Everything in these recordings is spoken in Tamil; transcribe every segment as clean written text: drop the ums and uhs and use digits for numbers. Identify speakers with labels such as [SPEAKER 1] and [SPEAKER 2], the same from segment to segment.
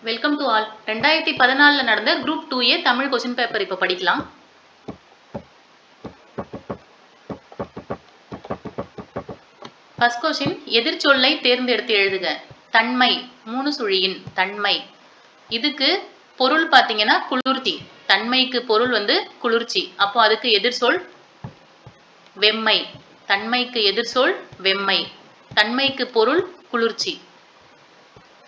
[SPEAKER 1] Welcome to all. 2014 நடந்த group 2A Tamil question paper இப்போ படிக்கலாம். ஃபர்ஸ்ட் கொஸ்டின், எதிர்ச்சொல்லை தேர்ந்தெடுத்து எழுதுக. தன்மை, 3 சுழியின் தன்மை. இதுக்கு பொருள் பார்த்தீங்கன்னா குளிர்ச்சி. தன்மைக்கு பொருள் குளிர்ச்சி. அப்போ அதுக்கு எதிர்ச்சொல் வெம்மை. தன்மைக்கு எதிர்ச்சொல் வெம்மை. தன்மைக்கு பொருள் குளிர்ச்சி.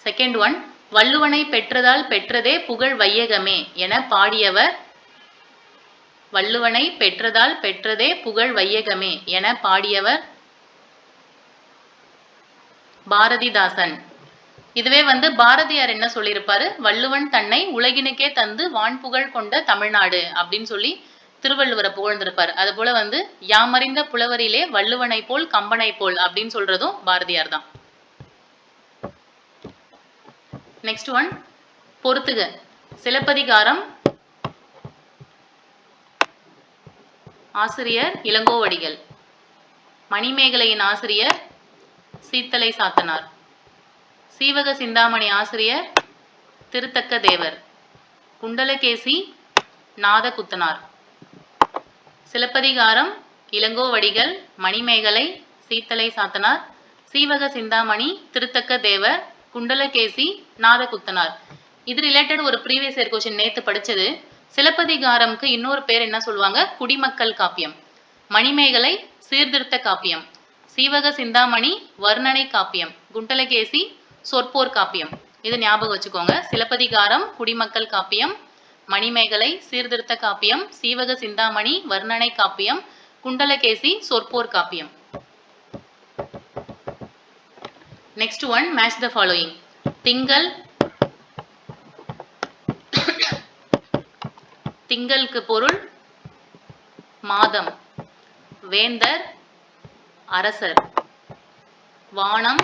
[SPEAKER 1] செகண்ட் ஒன், வள்ளுவனை பெற்றதால் பெற்றதே புகழ் வையகமே என பாடியவர். வள்ளுவனை பெற்றதால் பெற்றதே புகழ் வையகமே என பாடியவர் பாரதிதாசன். இதுவே பாரதியார் என்ன சொல்லியிருப்பாரு, வள்ளுவன் தன்னை உலகினுக்கே தந்து வான்புகழ் கொண்ட தமிழ்நாடு அப்படின்னு சொல்லி திருவள்ளுவரை புகழ்ந்திருப்பார். அது போல யாமறிந்த புலவரிலே வள்ளுவனை போல் கம்பனை போல் அப்படின்னு சொல்றதும் பாரதியார் தான். நெக்ஸ்ட் ஒன், பொறுத்துக. சிலப்பதிகாரம் ஆசிரியர் இளங்கோவடிகள். மணிமேகலையின் ஆசிரியர் சீத்தலை சாத்தனார். சீவக சிந்தாமணி ஆசிரியர் திருத்தக்க தேவர். குண்டலகேசி நாதகுத்தனார். சிலப்பதிகாரம் இளங்கோவடிகள், மணிமேகலை சீத்தலை சாத்தனார், சீவக சிந்தாமணி திருத்தக்க தேவர், குண்டலகேசி நாதகுத்தனார். இது ரிலேட்டட் ஒரு ப்ரீவியஸ் இயர் கொஸ்டின் நேத்து படிச்சது. சிலப்பதிகாரம்க்கு இன்னொரு பேர் என்ன சொல்லுவாங்க, குடிமக்கள் காப்பியம். மணிமேகலை சீர்திருத்த காப்பியம். சீவக சிந்தாமணி வர்ணனை காப்பியம். குண்டலகேசி சொற்போர் காப்பியம். இது ஞாபகம் வச்சுக்கோங்க. சிலப்பதிகாரம் குடிமக்கள் காப்பியம், மணிமேகலை சீர்திருத்த காப்பியம், சீவக சிந்தாமணி வர்ணனை காப்பியம், குண்டலகேசி சொற்போர் காப்பியம். Next one, match the following. திங்கள், திங்களுக்கு பொருள் மாதம். வேந்தர் அரசர். வானம்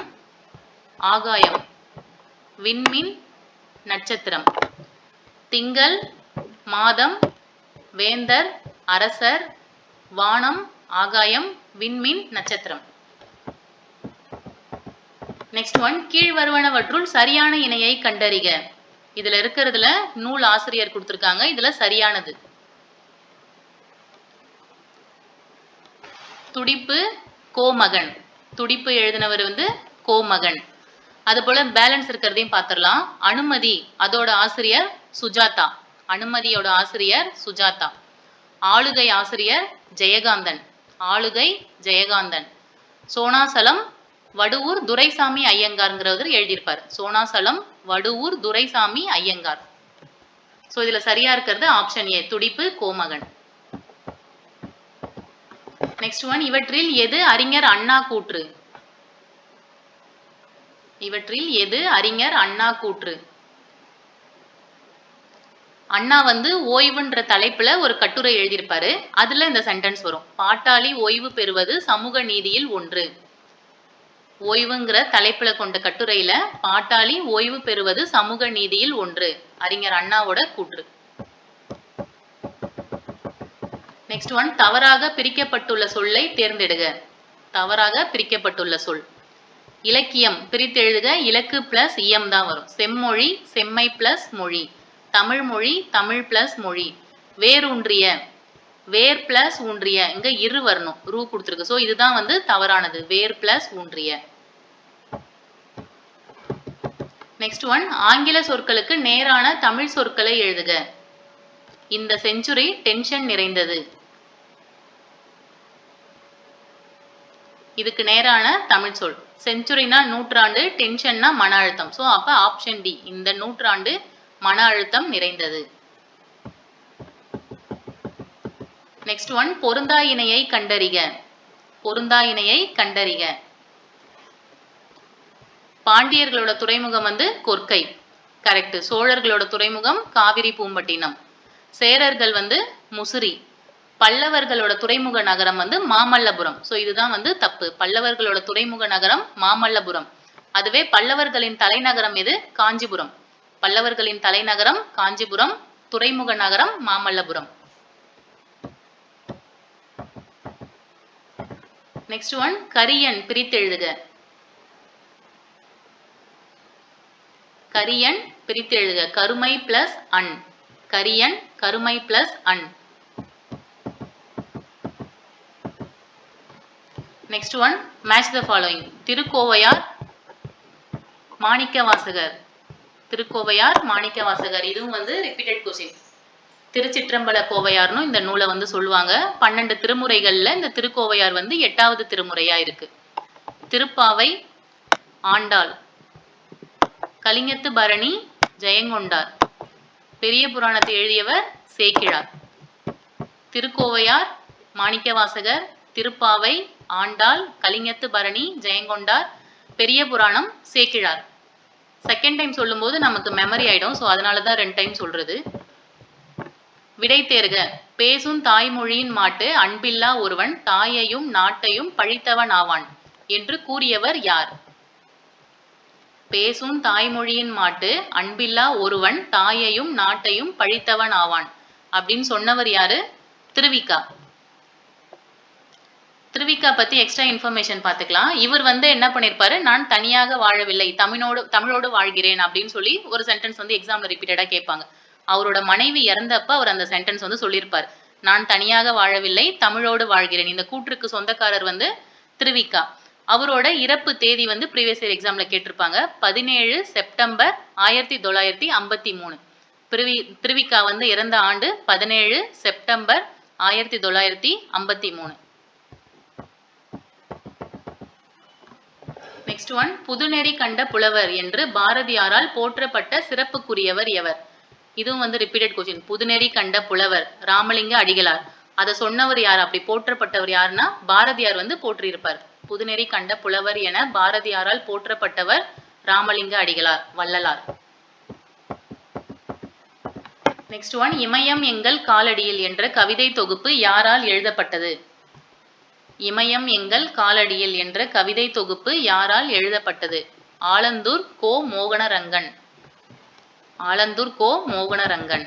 [SPEAKER 1] ஆகாயம். விண்மீன் நட்சத்திரம். திங்கள், மாதம், வேந்தர், அரசர், வானம், ஆகாயம், விண்மீன் நட்சத்திரம். நெக்ஸ்ட் ஒன், கீழ் வருவனவற்றுள் சரியான இணையை கண்டறிக. இதுல இருக்கிறதுல நூல் ஆசிரியர் கொடுத்திருக்காங்க. இதுல சரியானது துடிப்பு கோமகன். துடிப்பு எழுதினவர் கோமகன். அது போல பேலன்ஸ் இருக்கிறதையும் பார்த்துடலாம். அனுமதி, அதோட ஆசிரியர் சுஜாதா. அனுமதியோட ஆசிரியர் சுஜாதா. ஆளுகை ஆசிரியர் ஜெயகாந்தன். ஆளுகை ஜெயகாந்தன். சோனாசலம் வடுவூர் துரைசாமி ஐயங்கார்ங்கிறவர் எழுதியிருப்பார். சோனாசலம் வடுவூர் துரைசாமி ஐயங்கார். ஸோ இதுல சரியா இருக்கிறது ஆப்ஷன் ஏ, துடிப்பு கோமகன். நெக்ஸ்ட் ஒன், இவற்றில் எது அறிஞர் அண்ணா கூற்று? இவற்றில் எது அறிஞர் அண்ணா கூற்று? அண்ணா ஓய்வுன்ற தலைப்புல ஒரு கட்டுரை எழுதியிருப்பாரு. அதுல இந்த சென்டென்ஸ் வரும், பாட்டாளி ஓய்வு பெறுவது சமூக நீதியில் ஒன்று. ஓய்வுங்கிற தலைப்புல கொண்ட கட்டுரையில பாட்டாளி ஓய்வு பெறுவது சமூக நீதியில் ஒன்று, அறிஞர் அண்ணாவோட கூற்று. நெக்ஸ்ட் ஒன், தவறாக பிரிக்கப்பட்டுள்ள சொல்லை தேர்ந்தெடுக. தவறாக பிரிக்கப்பட்டுள்ள சொல். இலக்கியம் பிரித்து எழுதுக. இலக்கு பிளஸ் இயம் தான் வரும். செம்மொழி செம்மை பிளஸ் மொழி. தமிழ் மொழி தமிழ் பிளஸ் மொழி. வேரூன்றிய வேர் பிளஸ் ஊன்றிய. இங்க இரு வரணும், ரூ கொடுத்துருக்கு. ஸோ இதுதான் தவறானது, வேர் பிளஸ் ஊன்றிய. நெக்ஸ்ட் ஒன், ஆங்கில சொற்களுக்கு நேரான தமிழ் சொற்களை எழுதுக. இந்த செஞ்சுரி டென்ஷன் நிறைந்தது. இதுக்கு நேரான தமிழ் சொல். செஞ்சுரினா நூற்றாண்டு, டென்ஷன்னா மன அழுத்தம். ஸோ அப்ப ஆப்ஷன் டி, இந்த நூற்றாண்டு மன அழுத்தம் நிறைந்தது. நெக்ஸ்ட் ஒன், பொருந்தா இணையை கண்டறிக. பொருந்தா இணையை கண்டறிக. பாண்டியர்களோட துறைமுகம் கொர்க்கை, கரெக்ட். சோழர்களோட துறைமுகம் காவிரி பூம்பட்டினம். சேரர்கள் முசிறி. பல்லவர்களோட துறைமுக நகரம் மாமல்லபுரம். ஸோ இதுதான் தப்பு. பல்லவர்களோட துறைமுக நகரம் மாமல்லபுரம். அதுவே பல்லவர்களின் தலைநகரம் எது? காஞ்சிபுரம். பல்லவர்களின் தலைநகரம் காஞ்சிபுரம், துறைமுக நகரம் மாமல்லபுரம். நெக்ஸ்ட் ஒன், கரியன் பிரித்து எழுதுக. கரியன் பிரித்து எழுதுக. கருமை பிளஸ் அன். கரியன் கருமை பிளஸ் அன். Next one match the following. Thirukkovaiyar Manikkavasagar. Thirukkovaiyar Manikkavasagar. இதுவும் வந்து ரிப்பீட்டட் கொஸ்டின். திருச்சிற்றம்பல கோவையார்னு இந்த நூலை வந்து சொல்லுவாங்க. 12 திருமுறைகள்ல இந்த திருக்கோவையார் வந்து 8வது திருமுறையா இருக்கு. திருப்பாவை ஆண்டாள். கலிங்கத்து பரணி ஜெயங்கொண்டார். பெரிய புராணத்தை எழுதியவர் சேக்கிழார். திருக்கோவையார் மாணிக்கவாசகர், திருப்பாவை ஆண்டாள், கலிங்கத்து பரணி ஜெயங்கொண்டார், பெரிய புராணம் சேக்கிழார். செகண்ட் டைம் சொல்லும்போது நமக்கு மெமரி ஆயிடும். ஸோ அதனால தான் 2 டைம் சொல்றது. விடை தேர்க. பேசும் தாய்மொழியின் மாட்டு அன்பில்லா ஒருவன் தாயையும் நாட்டையும் பழித்தவன் ஆவான் என்று கூறியவர் யார்? பேசும் தாய்மொழியின் மாட்டு அன்பில்லா ஒருவன் தாயையும் நாட்டையும் பழித்தவன் ஆவான் அப்படின்னு சொன்னவர் யாரு? திருவிக்கா. திருவிக்கா பத்தி எக்ஸ்ட்ரா இன்ஃபர்மேஷன் பார்த்துக்கலாம். இவர் வந்து என்ன பண்ணிருப்பாரு, நான் தனியாக வாழவில்லை, தமிழோடு வாழ்கிறேன் அப்படின்னு சொல்லி ஒரு சென்டென்ஸ் வந்து எக்ஸாம்ல ரிப்பீட்டடா கேட்பாங்க. அவரோட மனைவி இறந்தப்ப அவர் அந்த சென்டென்ஸ் வந்து சொல்லியிருப்பார். நான் தனியாக வாழவில்லை, தமிழோடு வாழ்கிறேன். இந்த கூற்றுக்கு சொந்தக்காரர் வந்து திருவிக்கா. அவரோட இறப்பு தேதி வந்து ப்ரீவியஸ் இயர் எக்ஸாம்ல கேட்டிருப்பாங்க. 17 செப்டம்பர் 1953. திருவிக்கா வந்து இறந்த ஆண்டு 17 செப்டம்பர் 1953. நெக்ஸ்ட் ஒன், புதுநெறி கண்ட புலவர் என்று பாரதியாரால் போற்றப்பட்ட சிறப்புக்குரியவர் எவர்? இதுவும் வந்து ரிப்பீட்டட் கொஸ்டின். புதுநெறி கண்ட புலவர் ராமலிங்க அடிகளார். அதை சொன்னவர் யார், அப்படி போற்றப்பட்டவர் யாருன்னா பாரதியார் வந்து போற்றியிருப்பார். புதுநெறி கண்ட புலவர் என பாரதியாரால் போற்றப்பட்டவர் ராமலிங்க அடிகளார், வள்ளலார். நெக்ஸ்ட் ஒன், இமயம் எங்கள் காலடியில் என்ற கவிதை தொகுப்பு யாரால் எழுதப்பட்டது? இமயம் எங்கள் காலடியில் என்ற கவிதை தொகுப்பு யாரால் எழுதப்பட்டது? ஆலந்தூர் கோ மோகனரங்கன். ஆலந்தூர் கோ மோகனரங்கன்.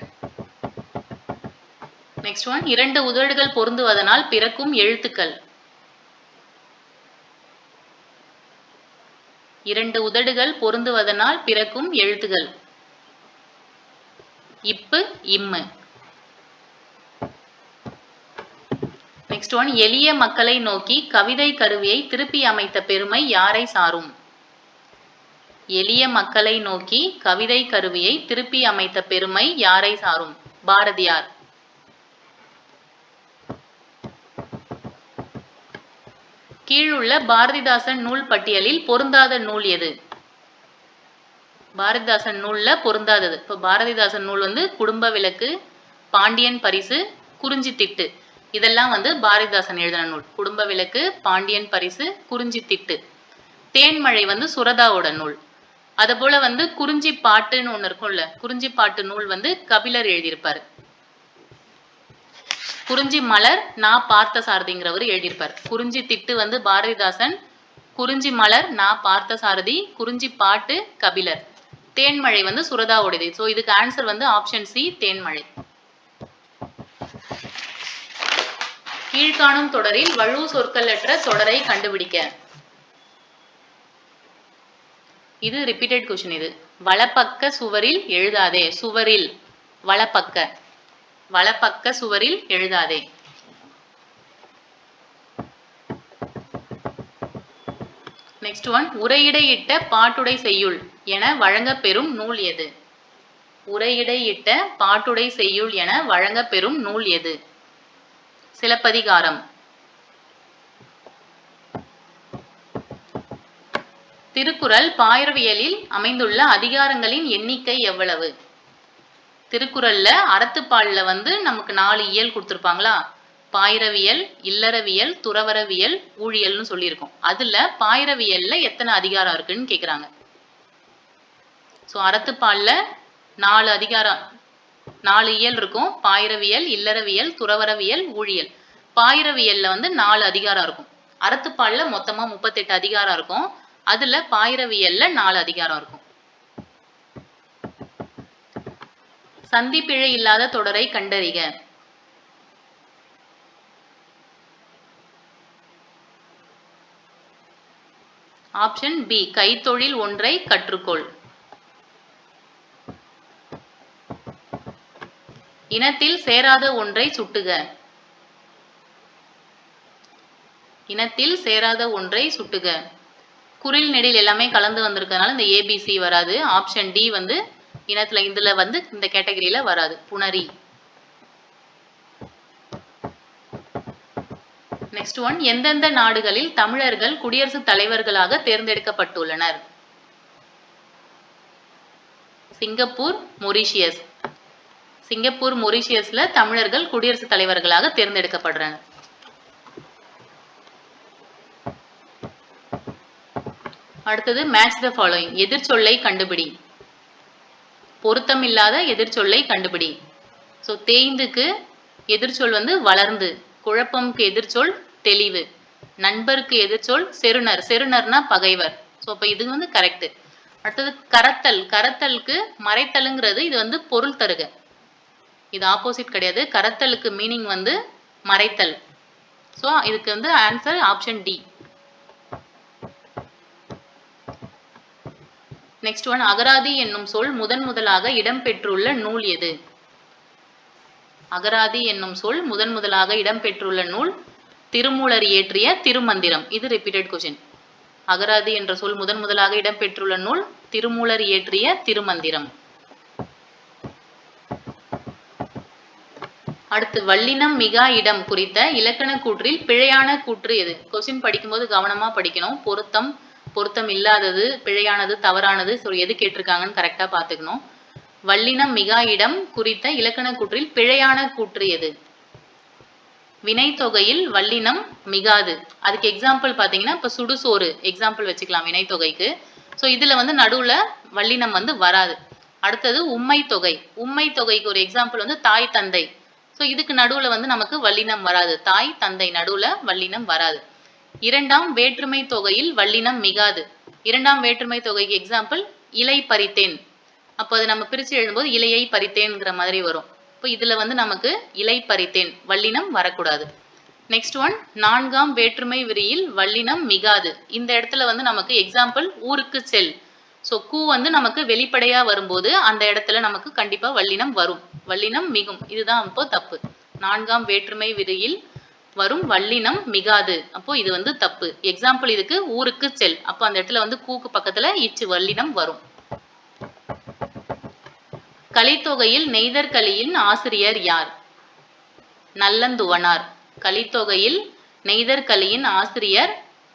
[SPEAKER 1] நெக்ஸ்ட் ஒன், 2 உதடுகள் பொருந்துவதனால் பிறக்கும் எழுத்துக்கள். 2 உதடுகள் பொருந்துவதனால் பிறக்கும் எழுத்துகள். இப்பு இம்மு. நெக்ஸ்ட் ஒன், எளிய மக்களை நோக்கி கவிதை கருவியை திருப்பி அமைத்த பெருமை யாரை சாரும்? எளிய மக்களை நோக்கி கவிதை கருவியை திருப்பி அமைத்த பெருமை யாரை சாரும்? பாரதியார். கீழுள்ள பாரதிதாசன் நூல் பட்டியலில் பொருந்தாத நூல் எது? பாரதிதாசன் நூல்ல பொருந்தாதது. இப்போ பாரதிதாசன் நூல் வந்து குடும்ப விளக்கு, பாண்டியன் பரிசு, குறிஞ்சித்திட்டு. இதெல்லாம் வந்து பாரதிதாசன் எழுதின நூல். குடும்ப விளக்கு, பாண்டியன் பரிசு, குறிஞ்சித்திட்டு. தேன்மழை வந்து சுரதாவோட நூல். அது போல வந்து குறிஞ்சி பாட்டுன்னு ஒன்று இருக்கும்ல, குறிஞ்சி பாட்டு நூல் வந்து கபிலர் எழுதியிருப்பாரு. குறிஞ்சி மலர் நா பார்த்த சாரதிங்கிறவர் எழுதியிருப்பார். குறிஞ்சி திட்டு வந்து பாரதிதாசன், குறிஞ்சி மலர் நா பார்த்த சாரதி, குறிஞ்சி பாட்டு கபிலர், தேன்மழை வந்து சுரதாவோடது. ஸோ இதுக்கு ஆன்சர் வந்து ஆப்ஷன் சி, தேன்மழை. கீழ்காணும் தொடரில் வழு சொற்களற்ற தொடரை கண்டுபிடிக்க. இது ரிப்பீட்டட் கொஸ்டின். இது வலப்பக்க சுவரில் எழுதாதே. சுவரில், வலப்பக்க, வலப்பக்க சுவரில் எழுதாதே. நெக்ஸ்ட் ஒன், உரையிடையிட்ட பாட்டுடை செய்யுள் என வழங்கப்பெறும் நூல் எது? உரையிடையிட்ட பாட்டுடை செய்யுள் என வழங்கப்பெறும் நூல் எது? சிலப்பதிகாரம். திருக்குறள் பாயிரவியலில் அமைந்துள்ள அதிகாரங்களின் எண்ணிக்கை எவ்வளவு? திருக்குறள்ல அறத்துப்பால்ல வந்து நமக்கு 4 இயல் கொடுத்துருப்பாங்களா? பாயிரவியல், இல்லறவியல், துறவரவியல், ஊழியல்னு சொல்லியிருக்கோம். அதுல பாயிரவியல்ல எத்தனை அதிகாரம் இருக்குன்னு கேக்குறாங்க. ஸோ அறத்துப்பால்ல 4 அதிகாரம், 4 இயல் இருக்கும். பாயிரவியல், இல்லறவியல், துறவரவியல், ஊழியல். பாயிரவியல்ல வந்து 4 அதிகாரம் இருக்கும். அறத்துப்பால்ல மொத்தமா 38 அதிகாரம் இருக்கும். அதுல பாயிரவியல்ல 4 அதிகாரம் இருக்கும். சந்திப்பிழை இல்லாத தொடரை கண்டறிக. ஆப்ஷன் பி, கைத்தொழில் ஒன்றை கற்றுக்கொள். இனத்தில் சேராத ஒன்றை சுட்டுக. இனத்தில் சேராத ஒன்றை சுட்டுக. குறில் நெடில் எல்லாமே கலந்து வந்திருக்கிறதுனால இந்த ஏபிசி வராது. ஆப்ஷன் டி வந்து இனத்துல இதுல வந்து இந்த கேட்டகரியில வராது. புணரி. நெக்ஸ்ட் ஒன், எந்தெந்த நாடுகளில் தமிழர்கள் குடியரசுத் தலைவர்களாக தேர்ந்தெடுக்கப்பட்டுள்ளனர்? Singapore, Mauritius. சிங்கப்பூர், மொரீஷியஸ்ல தமிழர்கள் குடியரசுத் தலைவர்களாக தேர்ந்தெடுக்கப்படுறாங்க. அடுத்தது மேட்ச் த ஃபாலோயிங். எதிர்ச்சொல்லை கண்டுபிடி. பொருத்தமில்லாத எதிர்ச்சொல்லை கண்டுபிடி. ஸோ தேய்ந்துக்கு எதிர்ச்சொல் வந்து வளர்ந்து, குழப்பம்க்கு எதிர்ச்சொல் தெளிவு, நண்பருக்கு எதிர்ச்சொல் செருணர். செருணர்னா பகைவர். ஸோ அப்போ இது வந்து கரெக்ட். அடுத்தது கரத்தல். கரத்தலுக்கு மறைத்தலுங்கிறது இது வந்து பொருள் தருக. இது ஆப்போசிட் கிடையாது. கரத்தலுக்கு மீனிங் வந்து மறைத்தல். ஸோ இதுக்கு வந்து answer option D. Next one, அகராதி என்னும் சொல் முதன் முதலாக இடம்பெற்றுள்ள நூல் எது? அகராதி என்னும் சொல் முதன் முதலாக இடம்பெற்றுள்ள நூல் திருமூலர் இயற்றிய திருமந்திரம். இது ரிப்பீட்டட் கொஸ்டின். அகராதி என்ற சொல் முதன் முதலாக இடம்பெற்றுள்ள நூல் திருமூலர் இயற்றிய திருமந்திரம். அடுத்து, வல்லினம் மிகா இடம் குறித்த இலக்கண கூற்றில் பிழையான கூற்று எது? கொஸ்டின் படிக்கும்போது கவனமா படிக்கணும். பொருத்தம், பொருத்தம் இல்லாதது, பிழையானது, தவறானது, ஸோ எது கேட்டிருக்காங்கன்னு கரெக்டா பார்த்துக்கணும். வல்லினம் மிகா இடம் குறித்த இலக்கண கூற்றில் பிழையான கூற்று எது? வினைத்தொகையில் வல்லினம் மிகாது. அதுக்கு எக்ஸாம்பிள் பார்த்தீங்கன்னா இப்போ சுடுசோறு எக்ஸாம்பிள் வச்சுக்கலாம் வினைத்தொகைக்கு. ஸோ இதில் வந்து நடுவில் வல்லினம் வந்து வராது. அடுத்தது உம்மை தொகை. உம்மை தொகைக்கு ஒரு எக்ஸாம்பிள் வந்து தாய் தந்தை. ஸோ இதுக்கு நடுவில் வந்து நமக்கு வல்லினம் வராது. தாய் தந்தை நடுவில் வல்லினம் வராது. இரண்டாம் வேற்றுமை தொகையில் வல்லினம் மிகாது. இரண்டாம் வேற்றுமை தொகைக்கு எக்ஸாம்பிள் இலை பறித்தேன். அப்போ அது நம்ம பிரித்து எழுதும்போது இலையை பறித்தேன்ங்கிற மாதிரி வரும். இப்போ இதில் வந்து நமக்கு இலை பறித்தேன் வல்லினம் வரக்கூடாது. நெக்ஸ்ட் ஒன், நான்காம் வேற்றுமை விரியில் வல்லினம் மிகாது. இந்த இடத்துல வந்து நமக்கு எக்ஸாம்பிள் ஊருக்கு செல். ஸோ கூ வந்து நமக்கு வெளிப்படையாக வரும்போது அந்த இடத்துல நமக்கு கண்டிப்பாக வல்லினம் வரும். வல்லினம் மிகும். இதுதான் இப்போ தப்பு. நான்காம் வேற்றுமை விரியில் வரும் வல்லினம் மிகாது. அப்போ இது வந்து தப்பு. எக்ஸாம்பிள் இதுக்கு ஊருக்கு செல். அப்போ அந்த இடத்துல வந்து கூக்கு பக்கத்தில் இச்சு வல்லினம் வரும். கலித்தொகையில் நெய்தற்களியின் ஆசிரியர் யார்? நல்லந்துவனார். கலித்தொகையில் நெய்தற்களியின் ஆசிரியர்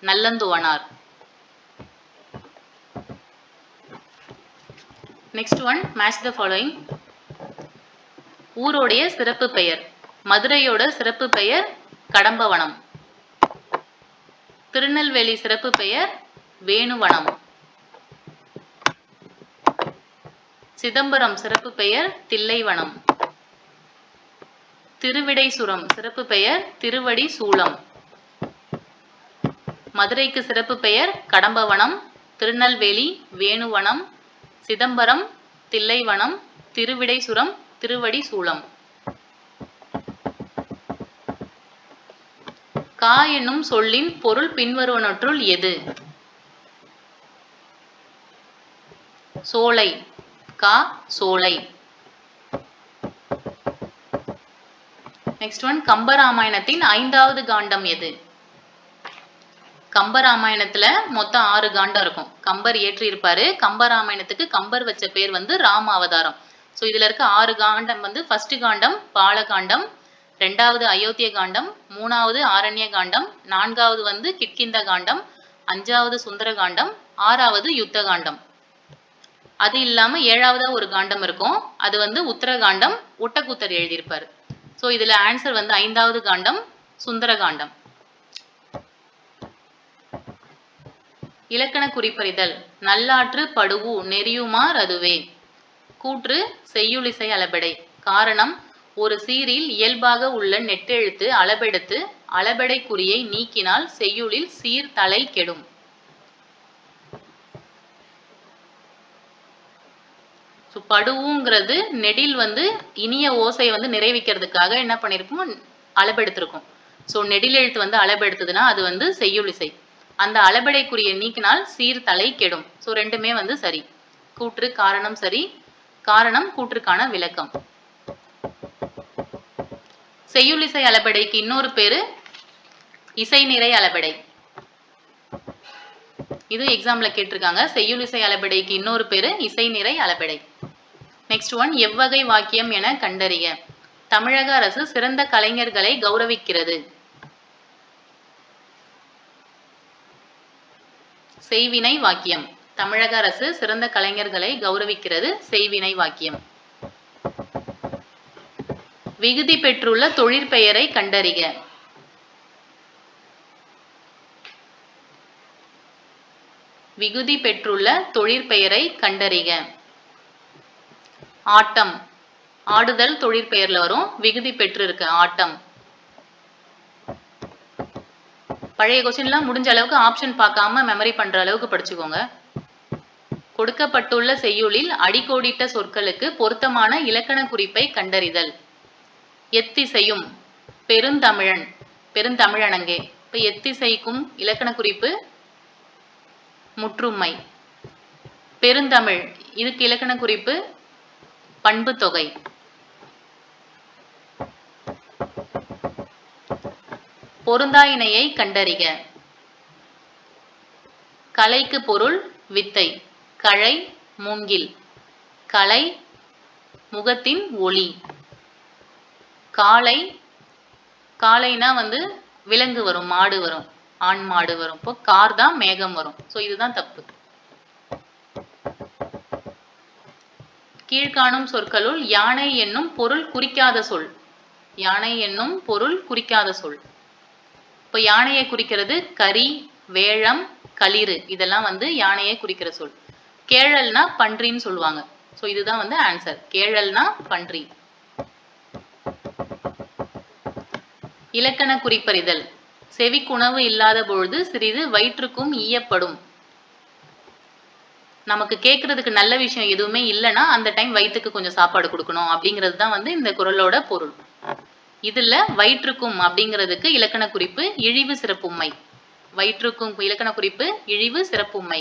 [SPEAKER 1] Nallanthuvanar. Next one, match the following. ஊரோடைய சிறப்பு பெயர். மதுரையோட சிறப்பு பெயர் கடம்பவனம். திருநெல்வேலி சிறப்பு பெயர் வேணுவனம். சிதம்பரம் சிறப்பு பெயர் தில்லைவனம். திருவிடைசுரம் சிறப்பு பெயர் திருவடி சூலம். மதுரைக்கு சிறப்பு பெயர் கடம்பவனம், திருநெல்வேலி வேணுவனம், சிதம்பரம் தில்லைவனம், திருவிடைசுரம் திருவடி சூலம். கா என்னும் சொல்லின் பொருள் பின்வருவனற்றுள் எது? சோலை. கா சோலை. நெக்ஸ்ட் ஒன், கம்பராமாயணத்தின் 5வது காண்டம் எது? கம்பராமாயணத்துல மொத்தம் 6 காண்டம் இருக்கும். கம்பர் இயற்றி இருப்பாரு. கம்பராமாயணத்துக்கு கம்பர் வச்ச பேர் வந்து ராம அவதாரம். ஸோ இதுல இருக்க 6 காண்டம் வந்து ஃபர்ஸ்ட் காண்டம் பாலகாண்டம், 2வது அயோத்திய காண்டம், 3வது ஆரண்ய காண்டம், 4வது வந்து கிட்கிந்த காண்டம், 5வது சுந்தர காண்டம், 6வது யுத்த காண்டம். அது இல்லாம 7வது ஒரு காண்டம் இருக்கும். அது வந்து உத்தரகாண்டம், ஒட்டக்கூத்தர் எழுதியிருப்பாரு. ஸோ இதுல ஆன்சர் வந்து 5வது காண்டம் சுந்தர காண்டம். இலக்கண குறிப்பறிதல். நல்லாற்று படுவு நெறியுமார் அதுவே. கூற்று செய்யுளிசை அளபெடை. காரணம், ஒரு சீரில் இயல்பாக உள்ள நெட்டெழுத்து அளபெடுத்து அளபெடை குறியை நீக்கினால் செய்யுளில் சீர் தலை கெடும். படுவுங்கிறது நெடில் வந்து இனிய ஓசை வந்து நிறைவிக்கிறதுக்காக என்ன பண்ணிருக்கோம், அளபெடுத்திருக்கும். ஸோ நெடில் எழுத்து வந்து அளபெடுத்ததுன்னா அது வந்து செய்யுளிசை. அந்த அளபெடை குறியை நீக்கினால் சீர் தலை கெடும். ஸோ ரெண்டுமே வந்து சரி. கூற்று காரணம் சரி. காரணம் கூற்றுக்கான விளக்கம். செய்யுளிசை அளபெடைக்கு இன்னொரு பேரு இசை நிறை அளபெடை. இது எக்ஸாம்ல கேட்டிருக்காங்க. செய்யுளிசை அளபெடைக்கு இன்னொரு பேரு இசை நிறை அளபெடை. நெக்ஸ்ட் ஒன், எவ்வகை வாக்கியம் என கண்டறிய. தமிழக அரசு சிறந்த கலைஞர்களை கௌரவிக்கிறது. செய்வினை வாக்கியம். தமிழக அரசு சிறந்த கலைஞர்களை கௌரவிக்கிறது செய்வினை வாக்கியம். விகுதி பெற்றுள்ள தொழிற்பெயரை கண்டறிக. விகுதி பெற்றுள்ள தொழிற்பெயரை கண்டறிக. ஆட்டம். ஆடுதல் தொழிற்பெயர்ல வரும். விகுதி பெற்று இருக்கு ஆட்டம். பழைய கொஸ்டின்லாம் முடிஞ்ச அளவுக்கு ஆப்ஷன் பார்க்காம மெமரி பண்ற அளவுக்கு படிச்சுக்கோங்க. கொடுக்கப்பட்டுள்ள செய்யுளில் அடிக்கோடிட்ட சொற்களுக்கு பொருத்தமான இலக்கண குறிப்பை கண்டறிதல். எத்திசையும். பெருந்தமிழன். பெருந்தமிழனங்கே. இப்ப எத்திசைக்கும் இலக்கண குறிப்பு முற்றுமை. பெருந்தமிழ் இதுக்கு இலக்கண குறிப்பு பண்பு தொகை. பொருந்தா இணையை கண்டறிக. கலைக்கு பொருள் வித்தை. கழை மூங்கில். கலை முகத்தின் ஒளி. காளை. காளைனா விலங்கு வரும், மாடு வரும், ஆண் மாடு வரும். இப்போ கார் தான் மேகம் வரும். ஸோ இதுதான் தப்பு. கீழ்காணும் சொற்களுள் யானை என்னும் பொருள் குறிக்காத சொல். யானை என்னும் பொருள் குறிக்காத சொல். இப்போ யானையை குறிக்கிறது கரி, வேழம், களிறு. இதெல்லாம் யானையை குறிக்கிற சொல். கேழல்னா பன்றின்னு சொல்லுவாங்க. ஸோ இதுதான் ஆன்சர். கேழல்னா பன்றி. இலக்கண குறிப்பறிதல். செவிக்குணவு இல்லாத பொழுது சிறிது வயிற்றுக்கும் ஈயப்படும். நமக்கு கேட்கறதுக்கு நல்ல விஷயம் எதுவுமே இல்லைன்னா அந்த டைம் வயிற்றுக்கு கொஞ்சம் சாப்பாடு கொடுக்கணும் அப்படிங்கிறது தான் இந்த குறளோட பொருள். இதுல வயிற்றுக்கும் அப்படிங்கிறதுக்கு இலக்கண குறிப்பு இழிவு சிறப்புமை. வயிற்றுக்கும் இலக்கண குறிப்பு இழிவு சிறப்புமை.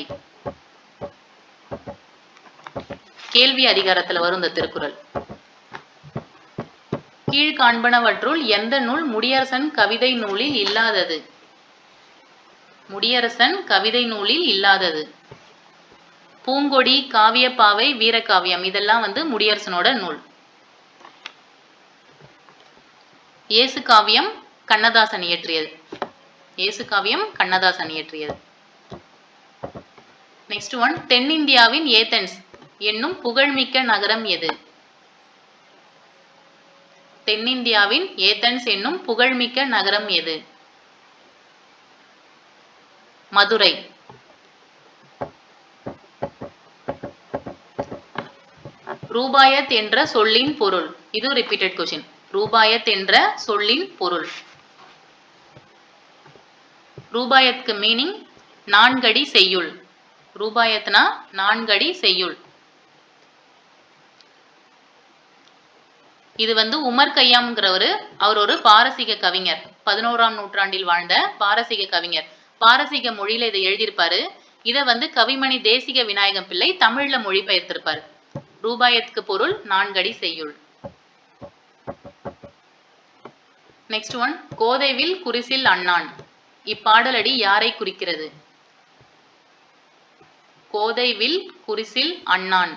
[SPEAKER 1] கேள்வி அதிகாரத்துல வரும் இந்த திருக்குறள். கீழ்காண்பனவற்றுள் எந்த நூல் முடியரசன் கவிதை நூலில் இல்லாதது? முடியரசன் கவிதை நூலில் இல்லாதது. பூங்கொடி, காவியப்பாவை, வீரகாவியம் இதெல்லாம் முடியரசனோட நூல். இயேசு காவியம் கண்ணதாசன் இயற்றியது. இயேசு காவியம் கண்ணதாசன் இயற்றியது. நெக்ஸ்ட் ஒன், தென்னிந்தியாவின் ஏதென்ஸ் என்னும் புகழ்மிக்க நகரம் எது? தென்னிந்தியாவின் ஏதென்ஸ் என்னும் புகழ்மிக்க நகரம் எது? மதுரை. ரூபாயத் என்ற சொல்லின் பொருள். இது ரிப்பீட்டட் கொஸ்டின். ரூபாயத் என்ற சொல்லின் பொருள். ரூபாயத்துக்கு மீனிங் நான்கடி செய்யுள். ரூபாயத்னா நான்கடி செய்யுள். இது உமர் கய்யாம்ங்கிறவரு. அவர் ஒரு பாரசீக கவிஞர். 11ஆம் நூற்றாண்டில் வாழ்ந்த பாரசீக கவிஞர். பாரசீக மொழியில இதை எழுதியிருப்பாரு. இதை கவிமணி தேசிக விநாயகம் பிள்ளை தமிழ்ல மொழிபெயர்த்திருப்பாரு. ரூபாயத்துக்கு பொருள் நான்கடி செய்யுள். Next one, கோதைவில் குறிசில் அண்ணான். இப்பாடலடி யாரை குறிக்கிறது? கோதைவில் குறிசில் அண்ணான்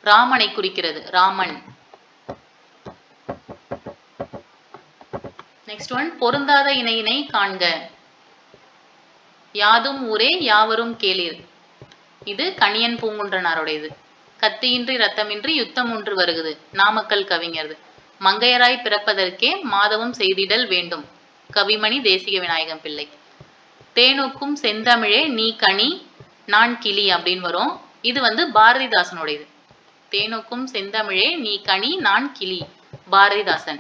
[SPEAKER 1] ராமனை குறிக்கிறது. ராமன். நெக்ஸ்ட் ஒன், பொருந்தாத இணையினை காண்க. யாதும் ஊரே யாவரும் கேளீர். இது கணியன் பூங்குன்றனாருடையது. கத்தியின்றி ரத்தமின்றி யுத்தம் ஒன்று வருகுது. நாமக்கல் கவிஞர். மங்கையராய் பிறப்பதற்கே மாதவம் செய்திடல் வேண்டும். கவிமணி தேசிக விநாயகம் பிள்ளை. தேனொக்கும் செந்தமிழே நீ கனி நான் கிளி அப்படின்னு வரும். இது பாரதிதாசனுடையது. தேனொக்கும் செந்தமிழே நீ கனி நான் கிளி, பாரதிதாசன்.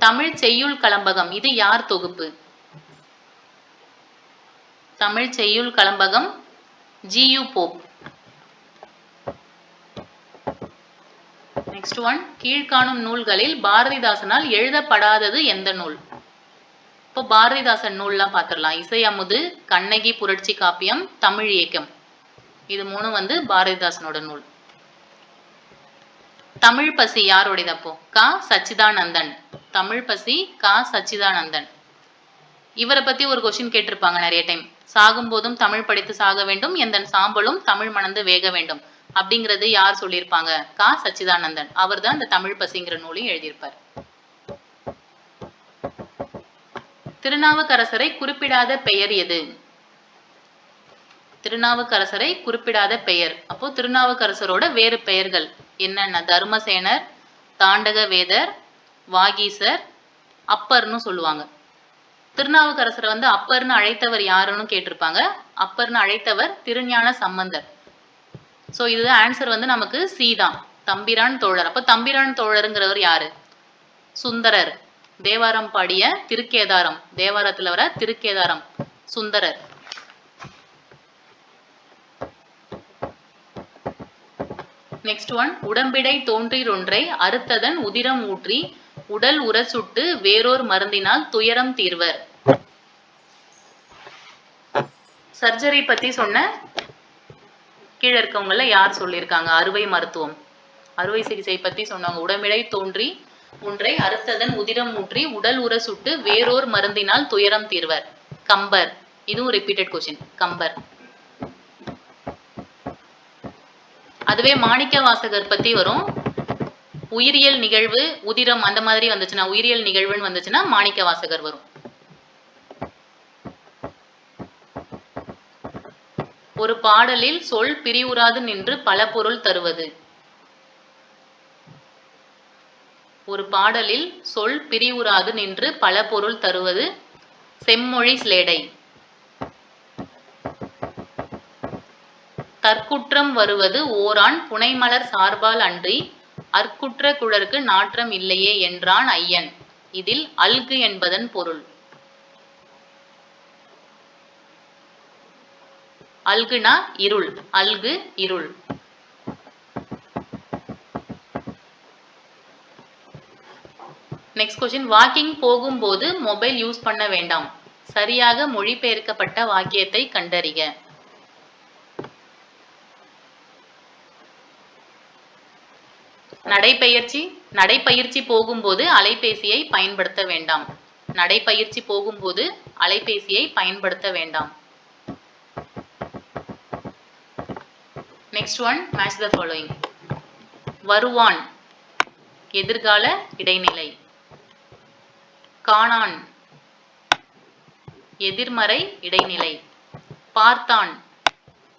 [SPEAKER 1] தமிழ் செய்யுள் கலம்பகம். இது யார் தொகுப்பு? தமிழ் செய்யுள் கலம்பகம் ஜி.யு. போப். நெக்ஸ்ட் ஒன், கீழ்காணும் நூல்களில் பாரதிதாசனால் எழுதப்படாதது எந்த நூல்? இப்போ பாரதிதாசன் நூல்லாம் பார்த்துடலாம். இசை அமுது, கண்ணகி புரட்சி காப்பியம், தமிழ் இயக்கம். இது 3 வந்து பாரதிதாசனோட நூல். தமிழ் பசி யாரோடையது அப்போ? கா சச்சிதானந்தன். தமிழ் பசி கா சச்சிதானந்தன். இவரை பத்தி ஒரு கொஸ்டின் கேட்டிருப்பாங்க நிறைய டைம். சாகும்போதும் தமிழ் படித்து சாக வேண்டும், எந்தன் சாம்பலும் தமிழ் மணந்து வேக வேண்டும் அப்படிங்கிறது யார் சொல்லியிருப்பாங்க? கா சச்சிதானந்தன். அவர் தான் இந்த தமிழ் பசிங்கிற நூலையும் எழுதியிருப்பார். திருநாவுக்கரசரை குறிப்பிடாத பெயர் எது? திருநாவுக்கரசரை குறிப்பிடாத பெயர். அப்போ திருநாவுக்கரசரோட வேறு பெயர்கள் என்னென்ன? தர்மசேனர், தாண்டக வேதர், வாகீசர், அப்பர்னு சொல்லுவாங்க. திருநாவுக்கரசரை வந்து அப்பர்னு அழைத்தவர் யாருன்னு கேட்டிருப்பாங்க. அப்பர்னு அழைத்தவர் திருஞான சம்பந்தர். ஸோ இது ஆன்சர் வந்து நமக்கு சி தான், தம்பிரான் தோழர். அப்போ தம்பிரான் தோழருங்கிறவர் யாரு? சுந்தரர். தேவாரம் பாடிய திருக்கேதாரம், தேவாரத்தில் வர திருக்கேதாரம் சுந்தரர். நெக்ஸ்ட் ஒன், உடம்பிடை தோன்றிரொன்றை அறுத்ததன் உதிரம் ஊற்றி உடல் உற சுட்டு வேறோர் மருந்தினால் துயரம் தீர்வர். சர்ஜரி பத்தி சொன்ன கீழே இருக்கவங்கள யார் சொல்லியிருக்காங்க? அறுவை மருத்துவம், அறுவை சிகிச்சை பத்தி சொன்னாங்க. உடம்பிடை தோன்றி ஒன்றை அறுத்ததன் உதிரம் ஊற்றி உடல் உற சுட்டு வேறோர் மருந்தினால் துயரம் தீர்வர். கம்பர். இதுவும் ரிப்பீட்டட் கொஸ்டின். கம்பர். அதுவே மாணிக்க வாசகர் பத்தி வரும். உயிரியல் நிகழ்வு உதிரம் அந்த மாதிரி வந்துச்சுன்னா, உயிரியல் நிகழ்வுன்னு வந்துச்சுன்னா மாணிக்க வாசகர் வரும். ஒரு பாடலில் சொல் பிரிவுறாது நின்று பல பொருள் தருவது. ஒரு பாடலில் சொல் பிரிவுறாது நின்று பல பொருள் தருவது செம்மொழி சிலேடை. தற்குற்றம் வருவது ஓரான் புனைமலர் சார்பால் அன்றி அற்குற்ற குழற்கு நாற்றம் இல்லையே என்றான் ஐயன். இதில் அல்கு என்பதன் பொருள். அல்குனா இருள். அல்கு இருள். நெக்ஸ்ட் கொஸ்டின், வாக்கிங் போகும்போது மொபைல் யூஸ் பண்ண வேண்டாம். சரியாக மொழிபெயர்க்கப்பட்ட வாக்கியத்தை கண்டறிக. நடைப்பயிற்சி போகும்போது அலைபேசியை பயன்படுத்த வேண்டாம். நடைப்பயிற்சி போகும்போது அலைபேசியை பயன்படுத்த வேண்டாம். Next one, match the following. வருவான் எதிர்கால இடைநிலை. காணான் எதிர்மறை இடைநிலை. பார்த்தான்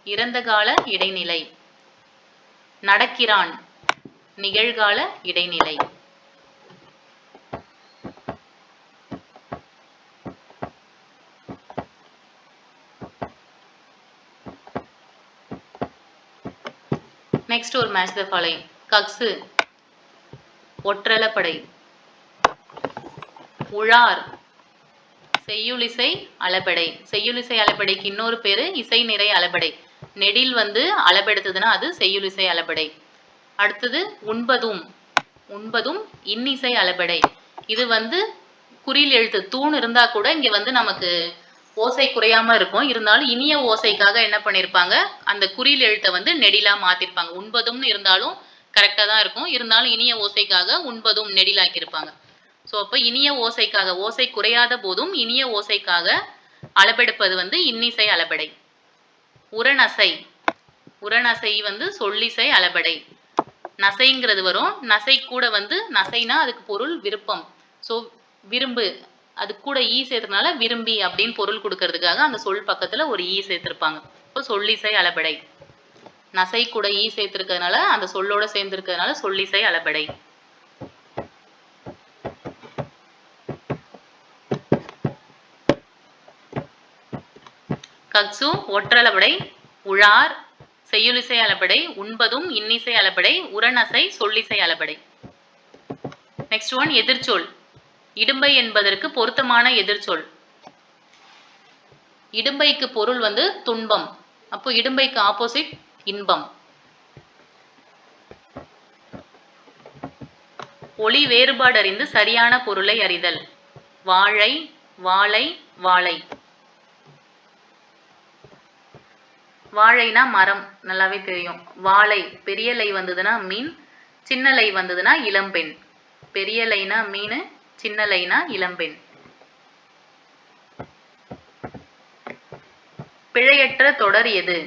[SPEAKER 1] இறந்த கால இடைநிலை. நடக்கிறான் நிகழ்கால இடைநிலை. நெக்ஸ்ட் ஒரு மேட்ச் த ஃபாலோயிங். கக்ஸு ஒற்றளப்படை. உழார் செய்யுளிசை அளபடை. செய்யுளிசை அளபடைக்கு இன்னொரு பேரு இசை நிறை அளபடை. நெடில் வந்து அளபெடுத்ததுன்னா அது செய்யுளிசை அளபடை. அடுத்தது உண்பதும் இன்னிசை அளபடை. இது வந்து குறில் எழுத்து தூண் இருந்தா கூட இங்க வந்து நமக்கு ஓசை குறையாம இருக்கும். இருந்தாலும் இனிய ஓசைக்காக என்ன பண்ணிருப்பாங்க, அந்த குறில் எழுத்தை வந்து நெடிலா மாத்திருப்பாங்க. உண்பதும்னு இருந்தாலும் கரெக்டா தான் இருக்கும். இருந்தாலும் இனிய ஓசைக்காக உண்பதும் நெடிலாக்கியிருப்பாங்க. ஸோ அப்போ இனிய ஓசைக்காக, ஓசை குறையாத போதும் இனிய ஓசைக்காக அளபெடுப்பது வந்து இன்னிசை அளபடை. உரநசை வந்து சொல்லிசை அளபடை. நசைங்கிறது வரும். நசை கூட வந்து நசைனா அதுக்கு பொருள் விருப்பம். ஸோ விரும்பு, அது கூட ஈ சேர்த்ததுனால விரும்பி அப்படின்னு பொருள் கொடுக்கறதுக்காக அந்த சொல் பக்கத்துல ஒரு ஈ சேர்த்திருப்பாங்க. இப்போ சொல்லிசை அளபடை. நசை கூட ஈ சேர்த்திருக்கிறதுனால அந்த சொல்லோட சேர்ந்திருக்கிறதுனால சொல்லிசை அளபடை. கக்ஸு ஒற்றளபடை. உழார் செய்யுளிசை அளபடை. உண்பதும் இன்னிசை அளபடை. உரநசை சொல்லிசை அளபடை. நெக்ஸ்ட் ஒன், எதிர்ச்சொல். இடும்பை என்பதற்கு பொருத்தமான எதிர்ச்சொல். இடும்பைக்கு பொருள் வந்து துன்பம். அப்போ இடும்பைக்கு ஆப்போசிட் இன்பம். ஒளி வேறுபாடு அறிந்து சரியான பொருளை அறிதல். வாழை வாழை வாழை. வாழைனா மரம், நல்லாவே தெரியும். வாழை பெரிய லை வந்ததுன்னா மீன், சின்ன லை வந்ததுன்னா இளம்பெண். பெரிய லைனா மீன், சின்ன லைனா இளம்பெண். பிழையற்ற தொடர் எது?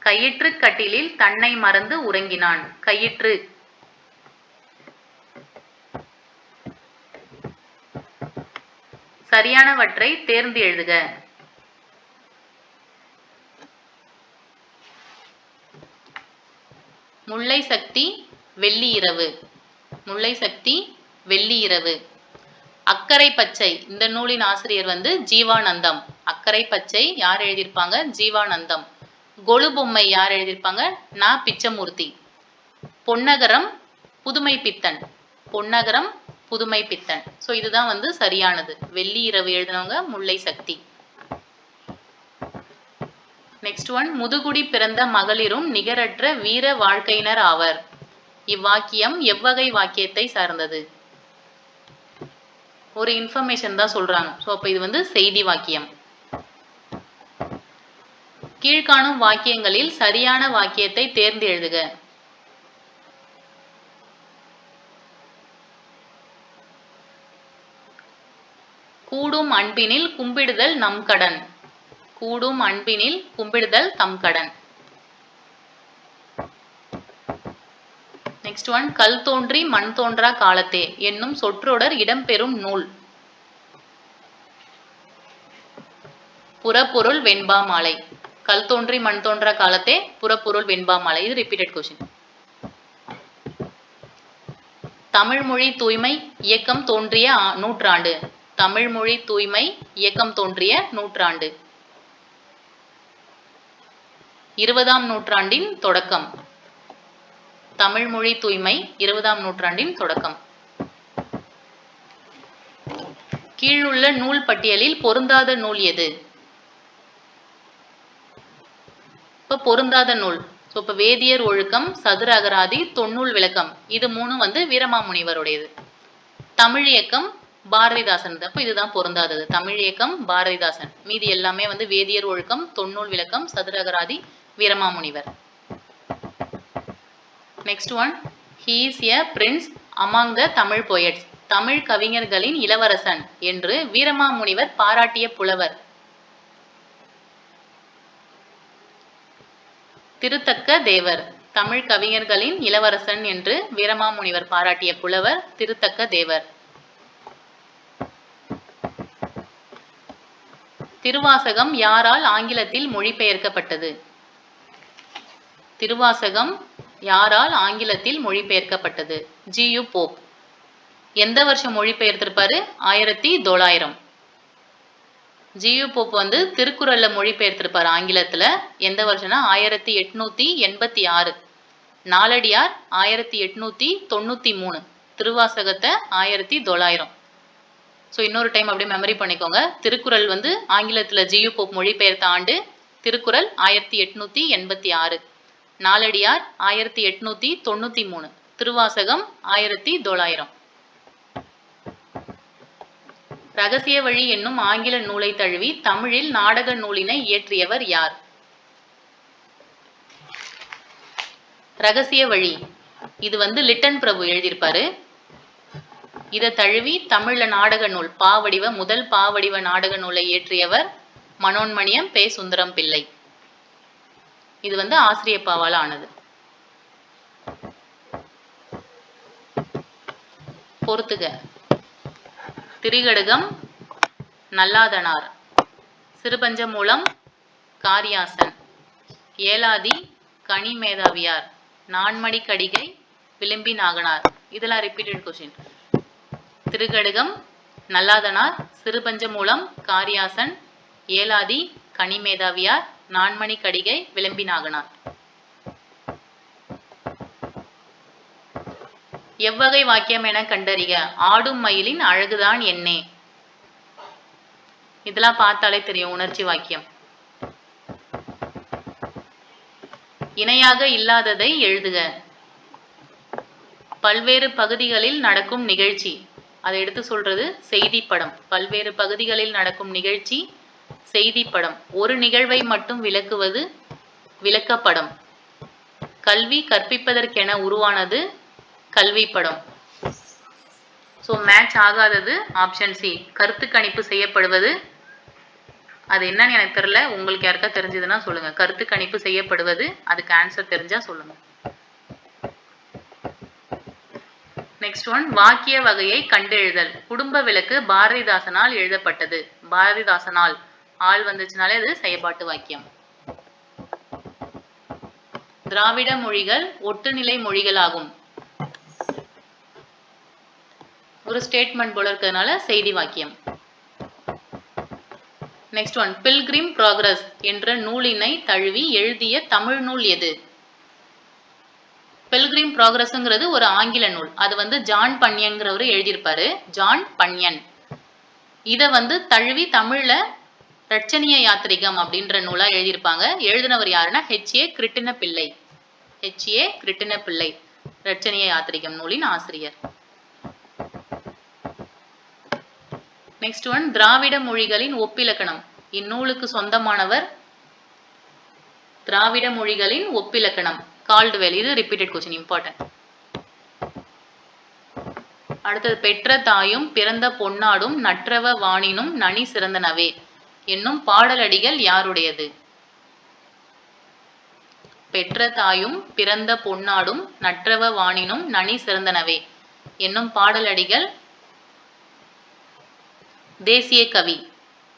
[SPEAKER 1] கயிற்று கட்டிலில் தன்னை மறந்து உறங்கினான். கயிற்று. சரியானவற்றை தேர்ந்து எழுதுக. முல்லை சக்தி வெள்ளி இரவு. முல்லை சக்தி வெள்ளி இரவு. அக்கரை பச்சை, இந்த நூலின் ஆசிரியர் வந்து ஜீவானந்தம். அக்கரை பச்சை யார் எழுதியிருப்பாங்க? ஜீவானந்தம். கொலு பொம்மை யார் எழுதியிருப்பாங்க? நா. பிச்சமூர்த்தி. பொன்னகரம் புதுமை பித்தன். பொன்னகரம் புதுமை பித்தன். ஸோ இதுதான் வந்து சரியானது. வெள்ளி இரவு எழுதினவங்க முல்லை சக்தி. நெக்ஸ்ட் ஒன், முதுகுடி பிறந்த மகளிரும் நிகரற்ற வீர வாழ்க்கையினர் ஆவர். இவ்வாக்கியம் எவ்வகை வாக்கியத்தை சார்ந்தது? ஒரு இன்ஃபர்மேஷன் தான் சொல்றாங்க. ஸோ அப்போ இது வந்து செய்தி வாக்கியம். கீழ்காணும் வாக்கியங்களில் சரியான வாக்கியத்தை தேர்ந்து எழுதுக. கூடும் அன்பினில் கும்பிடுதல் நம் கடன். கூடும் அன்பினில் கும்பிடுதல் தம் கடன். நெக்ஸ்ட் ஒன், கல் தோன்றி மண் தோன்றா காலத்தே என்னும் சொற்றொடர் இடம்பெறும் நூல். புறப்பொருள் வெண்பா மாலை. கல் தோன்றி மண் தோன்றா காலத்தே புறப்பொருள் வெண்பா மாலை. இது ரிப்பீட்டட் கொஸ்டின். தமிழ் மொழி தூய்மை இயக்கம் தோன்றிய நூற்றாண்டு. தமிழ் மொழி தூய்மை இயக்கம் தோன்றிய நூற்றாண்டு. 20ஆம் நூற்றாண்டின் தொடக்கம். தமிழ் மொழி தூய்மை 20ஆம் நூற்றாண்டின் தொடக்கம். கீழுள்ள நூல் பட்டியலில் பொருந்தாத நூல் எது? இப்போ பொருந்தாத நூல். ஸோ இப்போ வேதியர் ஒழுக்கம், சதுர அகராதி, தொன்னூல் விளக்கம், இது மூணும் வந்து வீரமாமுனிவருடையது. தமிழ் இயக்கம் பாரதிதாசன். அப்போ இதுதான் பொருந்தாதது. தமிழ் இயக்கம் பாரதிதாசன். மீதி எல்லாமே வந்து வேதியர் ஒழுக்கம், Thonnool Vilakkam, Sathura Agarathi, Veeramamunivar. Next one, he is a prince among the Tamil poets. Tamil கவிஞர்களின் இளவரசன் என்று வீரமாமுனிவர் பாராட்டிய புலவர். திருத்தக்க தேவர். தமிழ் கவிஞர்களின் இளவரசன் என்று வீரமாமுனிவர் பாராட்டிய புலவர் திருத்தக்க தேவர். திருவாசகம் யாரால் ஆங்கிலத்தில் மொழிபெயர்க்கப்பட்டது? திருவாசகம் யாரால் ஆங்கிலத்தில் மொழிபெயர்க்கப்பட்டது? ஜி.யு. போப். எந்த வருஷம் மொழிபெயர்த்திருப்பாரு? 1900. ஜி.யு. போப் வந்து திருக்குறள்ல மொழிபெயர்த்திருப்பார் ஆங்கிலத்துல. எந்த வருஷம்னா 1886. நாலடியார் 1893. திருவாசகத்தை 1900. ஸோ இன்னொரு டைம் அப்படியே மெமரி பண்ணிக்கோங்க. திருக்குறள் வந்து ஆங்கிலத்துல ஜி.யு. போப் மொழிபெயர்த்த ஆண்டு திருக்குறள் 1886. நாலடியார் 1893. திருவாசகம் 1900. ரகசிய வழி என்னும் ஆங்கில நூலை தழுவி தமிழில் நாடக நூலினை இயற்றியவர் யார்? ரகசிய வழி இது வந்து லிட்டன் பிரபு எழுதியிருப்பாரு. இதை தழுவி தமிழ்ல நாடக நூல் முதல் பாவடிவ நாடக நூலை இயற்றியவர் மனோன்மணியம் பெ. சுந்தரம் பிள்ளை. இது வந்து ஆசிரியப்பாவால் ஆனது. பொறுத்துக. திரிகடுகம் நல்லாதனார், சிறுபஞ்சமூலம் காரியாசன், ஏலாதி கனிமேதாவியார், நான்மணி கடிகை விளிம்பி நாகனார். இதெல்லாம் ரிப்பீட்டட் கொஸ்டின். திருகடுகம் நல்லாதனார், சிறுபஞ்சமூலம் காரியாசன், ஏலாதி கனிமேதாவியார், நான்மணி கடிகை விளிம்பி நாகனார். எவ்வகை வாக்கியம் என கண்டறிக. ஆடும் மயிலின் அழகுதான் என்னே. இதெல்லாம் பார்த்தாலே தெரியும், உணர்ச்சி வாக்கியம். இணையாக இல்லாததை எழுதுக. பல்வேறு பகுதிகளில் நடக்கும் நிகழ்ச்சி. அதை எடுத்து சொல்றது செய்தி படம். பல்வேறு பகுதிகளில் நடக்கும் நிகழ்ச்சி செய்தி படம். ஒரு நிகழ்வை மட்டும் விளக்குவது விளக்கப்படம். கல்வி கற்பிப்பதற்கென உருவானது கல்வி படம். ஸோ மேட்ச் ஆகாதது ஆப்ஷன் சி, கருத்து கணிப்பு செய்யப்படுவது. அது என்னன்னு எனக்கு தெரியல, உங்களுக்கு யாருக்கா தெரிஞ்சதுன்னா சொல்லுங்க. கருத்து கணிப்பு செய்யப்படுவது, அதுக்கு ஆன்சர் தெரிஞ்சா சொல்லுங்க. நெக்ஸ்ட் ஒன், வாக்கிய வகையை கண்டெழுதல். குடும்ப விளக்கு பாரதிதாசனால் எழுதப்பட்டது. பாரதிதாசனால் ஆள் வந்துச்சுனாலே அது செயற்பாட்டு வாக்கியம். திராவிட மொழிகள் ஒட்டுநிலை மொழிகளாகும். ஒரு ஸ்டேட்மெண்ட் போல இருக்கிறதுனால செய்தி வாக்கியம். நெக்ஸ்ட் ஒன், பில்கிரிம் ப்ராக்ரஸ் என்ற நூலினை தழுவி எழுதிய தமிழ் நூல் எது? பில்கிரிம் ப்ராக்ரஸ்ங்கிறது ஒரு ஆங்கில நூல். அது ஜான் பன்யன்கிறவர் எழுதியிருப்பாரு. John Bunyan. இதை தழுவி தமிழ்ல ரட்சணிய யாத்திரிகம் அப்படின்ற நூலா எழுதியிருப்பாங்க. எழுதினவர் யாருன்னா H.A. கிருட்டிண பிள்ளை. H.A. கிருட்டிண பிள்ளை ரட்சணிய யாத்திரிகம் நூலின் ஆசிரியர். நெக்ஸ்ட் ஒன், திராவிட மொழிகளின் ஒப்பிலக்கணம். இந்நூலுக்கு சொந்தமானவர். திராவிட மொழிகளின் ஒப்பிலக்கணம் கால்டுவெல். இது ரிப்பீட்டட் கொஸ்டின், இம்பார்ட்டன்ட். அடுத்தது, பெற்ற தாயும் பிறந்த பொன்னாடும் நற்றவ வாணினும் நனி சிறந்தனவே என்னும் பாடலடிகள் யாருடையது? பெற்ற தாயும் பிறந்த பொன்னாடும் நற்றவ வாணினும் நனி சிறந்தனவே என்னும் பாடலடிகள் தேசிய கவி.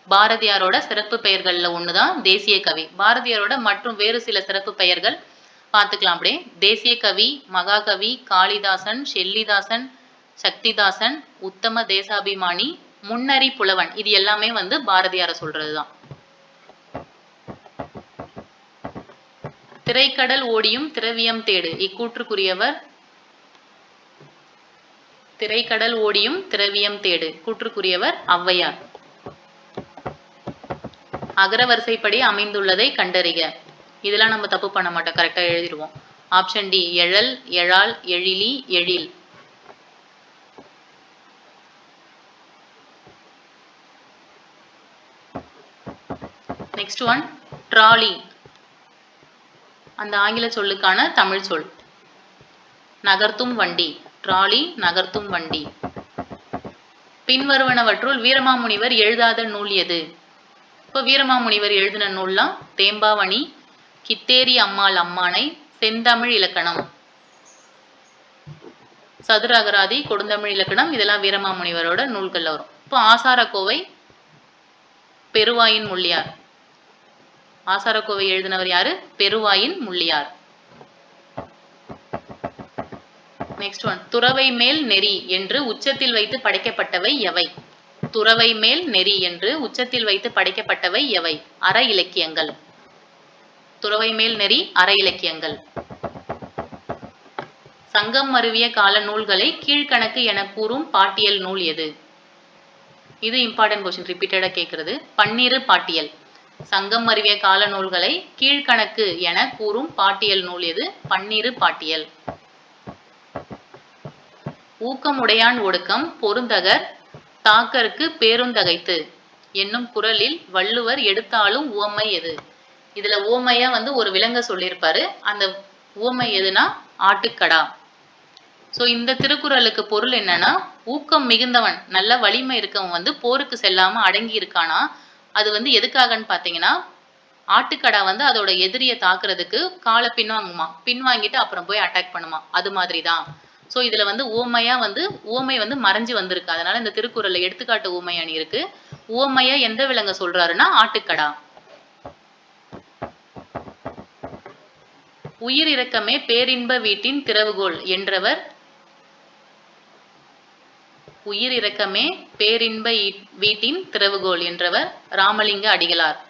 [SPEAKER 1] பாரதியாரோட சிறப்பு பெயர்கள்ல ஒண்ணுதான் தேசிய கவி. பாரதியாரோட மற்றும் வேறு சில சிறப்பு பெயர்கள் பார்த்துக்கலாம். அப்படியே தேசிய கவி, மகாகவி, காளிதாசன், ஷெல்லிதாசன், சக்திதாசன், உத்தம தேசாபிமானி, முன்னறி புலவன். இது எல்லாமே பாரதியார சொல்றதுதான். திரைக்கடல் ஓடியும் திரவியம் தேடு இக்கூற்றுக்குரியவர். திரைக்கடல் ஓடியும் திரவியம் தேடு கூற்றுக்குரியவர் ஔவையார். அகரவரிசைப்படி அமைந்துள்ளதை கண்டறிக. இதெல்லாம் நம்ம தப்பு பண்ண மாட்டோம், கரெக்டா எழுதிடுவோம். ஆப்ஷன் டி, எழல், எழால், எழிலி, எழில். நெக்ஸ்ட் ஒன், ட்ராலி அந்த ஆங்கில சொல்லுக்கான தமிழ் சொல். நகர்த்தும் வண்டி. ட்ராலி நகர்த்தும் வண்டி. பின்வருவனவற்றுள் வீரமாமுனிவர் எழுதாத நூல் எது? இப்போ வீரமாமுனிவர் எழுதின நூல்லாம் தேம்பாவணி, கித்தேரி அம்மாள் அம்மானை, செந்தமிழ் இலக்கணம், சதுர அகராதி, கொடுந்தமிழ் இலக்கணம். இதெல்லாம் வீரமாமுனிவரோட நூல்கள்ல வரும். இப்போ ஆசாரக்கோவை பெருவாயின் முள்ளியார். ஆசாரக்கோவை எழுதினவர் யாரு? பெருவாயின் முள்ளியார். நெக்ஸ்ட் ஒன், துறவை மேல் நெறி என்று உச்சத்தில் வைத்து படைக்கப்பட்டவை எவை? துறவை மேல் நெறி என்று உச்சத்தில் வைத்து படைக்கப்பட்டவை எவை? அற இலக்கியங்கள். துறவை மேல் நெறி அற இலக்கியங்கள். சங்கம் மருவிய கால நூல்களை கீழ்கணக்கு என கூறும் பாட்டியல் நூல் எது? இது இம்பார்ட்டன்ட் கொஸ்டின், ரிப்பீட்டடா கேட்கறது. பன்னிரு பாட்டியல். சங்கம் மருவிய கால நூல்களை கீழ்கணக்கு என கூறும் பாட்டியல் நூல் எது? பன்னிரு பாட்டியல். ஊக்கமுடையான் ஒடுக்கம் பொருந்தகர் தாக்கருக்கு பேருந்தகைத்து என்னும் குறளில் வள்ளுவர் எடுத்தாலும் உவமை எது? இதுல உவமையா ஒரு விலங்க சொல்லியிருப்பாரு. அந்த உவமை எதுனா ஆட்டுக்கடா. ஸோ இந்த திருக்குறளுக்கு பொருள் என்னன்னா, ஊக்கம் மிகுந்தவன், நல்ல வலிமை இருக்கவன் போருக்கு செல்லாம அடங்கி இருக்கானா, அது எதுக்காகன்னு பார்த்தீங்கன்னா, ஆட்டுக்கடா அதோட எதிரியை தாக்குறதுக்கு காலை பின்வாங்குமா, பின்வாங்கிட்டு அப்புறம் போய் அட்டாக் பண்ணுமா, அது மாதிரி தான். ஸோ இதுல உவமையா உவமை மறைஞ்சு வந்திருக்கு. அதனால இந்த திருக்குறள்ல எடுத்துக்காட்டு உவமை அணி இருக்கு. உவமையா எந்த விலங்க சொல்றாருன்னா ஆட்டுக்கடா. உயிர் இரக்கமே பேரின்ப வீட்டின் திறவுகோல் என்றவர். உயிர் இரக்கமே பேரின்ப வீட்டின் திறவுகோல் என்றவர் ராமலிங்க அடிகளார்.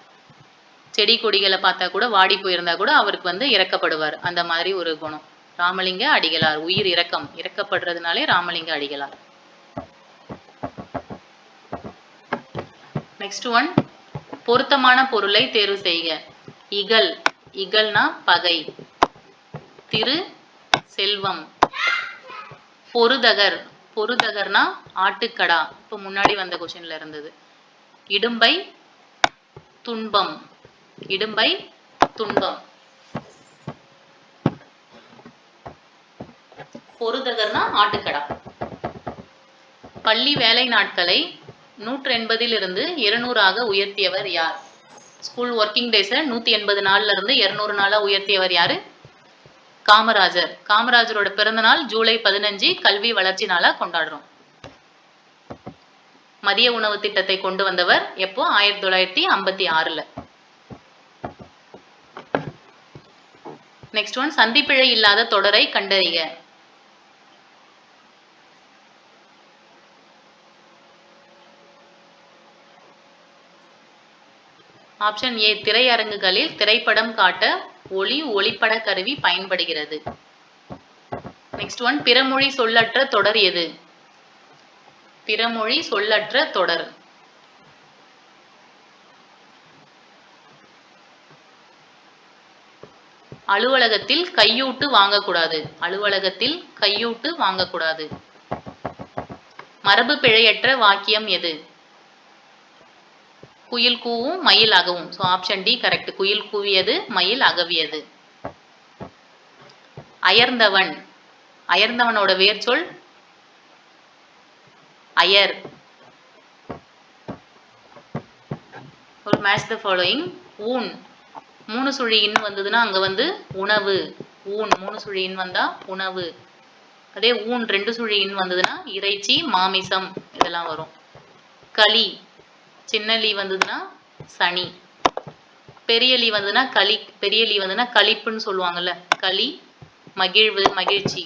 [SPEAKER 1] செடி கொடிகளை பார்த்தா கூட வாடி போயிருந்தா கூட அவருக்கு இறக்கப்படுவார். அந்த மாதிரி ஒரு குணம். ராமலிங்க அடிகளார். உயிர் இரக்கம், இறக்கப்படுறதுனாலே ராமலிங்க அடிகளார். நெக்ஸ்ட் ஒன், பொருத்தமான பொருளை தேர்வு செய்க. இகல், இகல்னா பகை. திரு, செல்வம். பொருதகர், பொருதகர்னா ஆட்டுக்கடா, இப்போ முன்னாடி வந்த கொஸ்டின்ல இருந்தது. இடும்பை துன்பம், இடும்பை துன்பம். பொருதகர்னா ஆட்டுக்கடா. பள்ளி வேலை நாட்களை 180 200 உயர்த்தியவர் யார்? ஸ்கூல் ஒர்க்கிங் டேஸை 180 நாள்ல இருந்து 200 நாளா உயர்த்தியவர் யாரு? காமராஜர். காமராஜரோட பிறந்த நாள் ஜூலை 15 கல்வி வளர்ச்சி நாளா கொண்டாடுறோம். மதிய உணவு திட்டத்தை கொண்டு வந்தவர் எப்போ? 1956. நெக்ஸ்ட் ஒன், சந்திப்பிழை இல்லாத தொடரை கண்டறிக. ஆப்ஷன் ஏ, திரையரங்குகளில் திரைப்படம் காட்ட ஒளிப்பட கருவி பயன்படுகிறது. நெக்ஸ்ட் ஒன், பிறமொழி சொல்லற்ற தொடர் எது? பிறமொழி சொல்லற்ற தொடர். அலுவலகத்தில் கையூட்டு வாங்கக்கூடாது. அலுவலகத்தில் கையூட்டு வாங்கக்கூடாது. மரபு பிழையற்ற வாக்கியம் எது? குயில் கூவும் மயில் அகவும். So option D correct. குயில் கூவியது, மயில் அகவியது. அயர்ந்தவன். அயர்ந்தவனோட வேர் சொல் அயர். ஒரு மேட்ச் த ஃபாலோயிங். ஊன் 3 சுழி இன் வந்ததுன்னா அங்க வந்து உணவு. ஊன் 3 சுழி இன் வந்தா உணவு. அதே ஊன் 2 சுழி இன் வந்ததுன்னா இறைச்சி, மாமிசம் இதெல்லாம் வரும். களி சின்ன லீ வந்ததுன்னா சனி. பெரிய லீ வந்ததுன்னா களி. பெரிய லீ வந்ததுன்னா களிப்புன்னு சொல்லுவாங்கல்ல, களி, மகிழ்வு, மகிழ்ச்சி.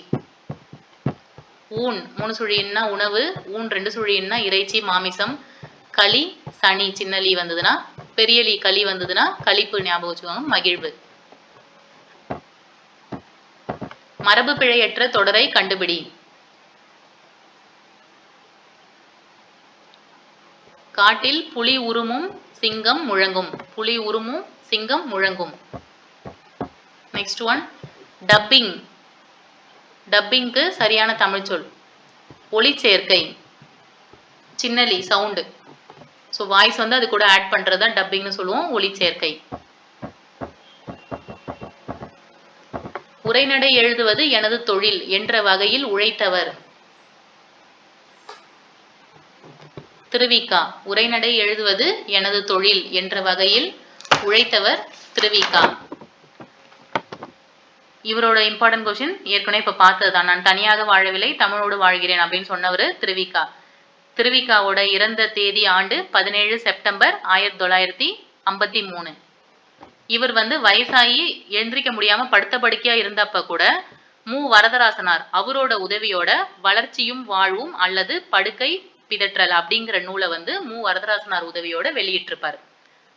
[SPEAKER 1] ஊன் 3 சுழின்னா உணவு, ஊன் 2 சுழின்னா இறைச்சி, மாமிசம். களி சனி சின்ன லீ வந்ததுன்னா, பெரிய லீ களி வந்ததுன்னா களிப்பு ஞாபகம் வச்சுக்கோங்க, மகிழ்வு. மரபு பிழையற்ற தொடரை கண்டுபிடி. காட்டில் புலி உருமும் சிங்கம் முழங்கும். புலி உருமும் சிங்கம் முழங்கும். Next one, dubbing. டப்பிங்க்கு சரியான தமிழ் சொல் ஒலி சேர்க்கை. சின்னலி சவுண்டு. ஸோ வாய்ஸ் வந்து அது கூட ஆட் பண்றதா டப்பிங்னு சொல்லுவோம், ஒலி சேர்க்கை. உரைநடை எழுதுவது எனது தொழில் என்ற வகையில் உழைத்தவர். திருவிக்கா. உரைநடை எழுதுவது எனது தொழில் என்ற வகையில் உழைத்தவர் திருவிக்கா. இவரோட இம்பார்ட்டன்ட் கொஸ்டின் ஏற்கனவே இப்ப பார்த்ததுதான். நான் தனியாக வாழவில்லை, தமிழோடு வாழ்கிறேன் அப்படின்னு சொன்னவர் திருவிக்கா. திருவிக்காவோட இறந்த தேதி ஆண்டு 17 செப்டம்பர் 1953. இவர் வந்து வயசாகி எழுந்திரிக்க முடியாம படுத்த படுக்கையா இருந்தப்ப கூட மு வரதராசனார் அவரோட உதவியோட வளர்ச்சியும் வாழ்வும் அல்லது படுக்கை பிதற்றல் அப்படிங்கிற நூலை வந்து மு வரதராசனார் உதவியோட வெளியிட்டிருப்பார்.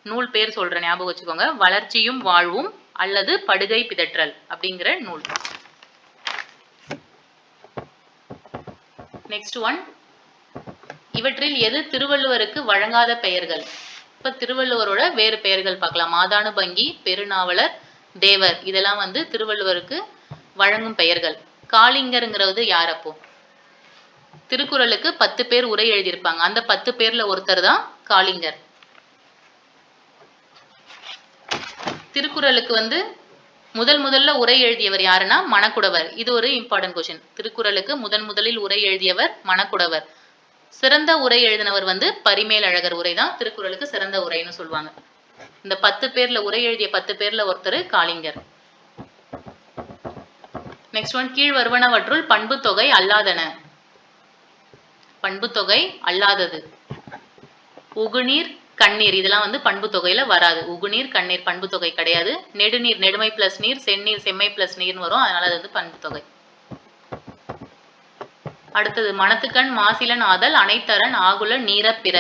[SPEAKER 1] நூல் பேர் சொல்ற ஞாபகம் வச்சுக்கோங்க, வளர்ச்சியும் வாழ்வும் அல்லது படுகை பிதற்றல் அப்படிங்கிற நூல். நெக்ஸ்ட் ஒன், இவற்றில் எது திருவள்ளுவருக்கு வழங்காத பெயர்கள்? இப்ப திருவள்ளுவரோட வேறு பெயர்கள் பார்க்கலாம். மாதானுபங்கி, பெருநாவலர், தேவர் இதெல்லாம் வந்து திருவள்ளுவருக்கு வழங்கும் பெயர்கள். காளிங்கருங்கிறது யார்? அப்போ திருக்குறளுக்கு 10 பேர் உரை எழுதியிருப்பாங்க, அந்த 10 பேர்ல ஒருத்தர் தான் காளிங்கர். திருக்குறளுக்கு வந்து முதல்ல உரை எழுதியவர் யாருன்னா மணக்குடவர். இது ஒரு இம்பார்ட்டன்ட் கொஸ்டின். திருக்குறளுக்கு முதலில் உரை எழுதியவர் மணக்குடவர். சிறந்த உரை எழுதினவர் வந்து பரிமேலழகர் உரை தான் திருக்குறளுக்கு சிறந்த உரைன்னு சொல்லுவாங்க. இந்த 10 பேர்ல உரை எழுதிய 10 பேர்ல ஒருத்தர் காளிங்கர். நெக்ஸ்ட் ஒன், கீழ் வருவனவற்றுள் பண்பு தொகை அல்லாதன. பண்பு தொகை அல்லாதது உகுநீர், கண்ணீர் இதெல்லாம் வந்து பண்பு தொகையில வராது. உகுநீர், கண்ணீர் பண்பு தொகை கிடையாது. நெடுநீர் நெடுமை பிளஸ் நீர், செந்நீர் செம்மை பிளஸ் நீர்னு வரும், அதனால அது வந்து பண்பு தொகை. அடுத்தது, மனத்துக்கண் மாசிலன் ஆதல் அனைத்தரன் ஆகுல நீர பிற.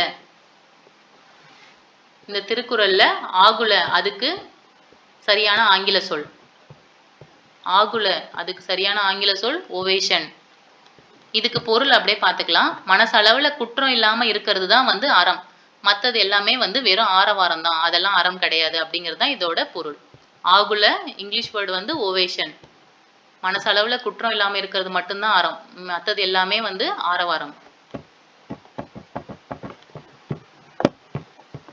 [SPEAKER 1] இந்த திருக்குறள்ல ஆகுல அதுக்கு சரியான ஆங்கில சொல். ஆகுல அதுக்கு சரியான ஆங்கில சொல் ஓவேஷன். இதுக்கு பொருள் அப்படியே பார்த்துக்கலாம். மனசளவுல குற்றம் இல்லாம இருக்கிறது தான் வந்து அறம், மற்றது எல்லாமே வந்து வெறும் ஆரவாரம் தான், அதெல்லாம் அறம் கிடையாது அப்படிங்கிறது தான் இதோட பொருள். ஆகுல இங்கிலீஷ் வேர்டு வந்து ஓவேஷன். மனசளவுல குற்றம் இல்லாம இருக்கிறது மட்டும்தான் அறம், மற்றது எல்லாமே ஆரவாரம்.